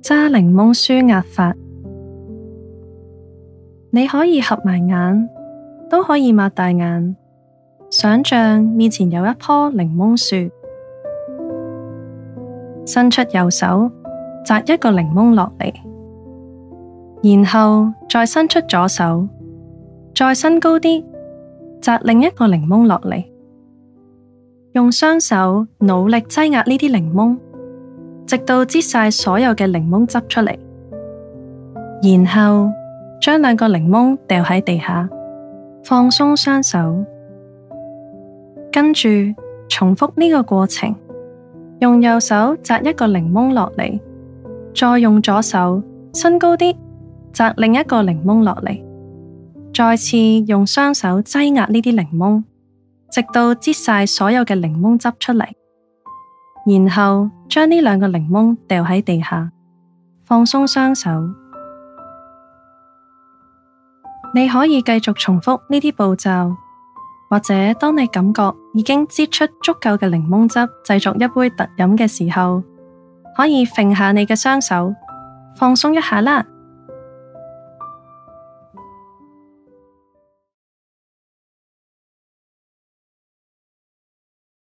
揸檸檬舒壓法。你可以合埋眼，都可以擘大眼，想象面前有一棵檸檬樹。伸出右手，摘一個檸檬落嚟，然後再伸出左手，再伸高啲，摘另一個檸檬落嚟。用雙手努力擠壓呢啲檸檬，直到擠晒所有嘅檸檬汁出嚟，然後將兩個檸檬掉喺地下，放鬆雙手，跟住重複呢個過程，用右手摘一個檸檬落嚟，再用左手伸高啲，摘另一個檸檬落嚟，再次用雙手擠壓呢啲檸檬，直到擠晒所有嘅檸檬汁出嚟，然後將呢兩個檸檬掉喺地下，放鬆雙手。你可以繼續重複呢啲步驟，或者當你感覺已經擠出足夠嘅檸檬汁，製作一杯特飲嘅時候，可以揈下你嘅雙手，放鬆一下啦。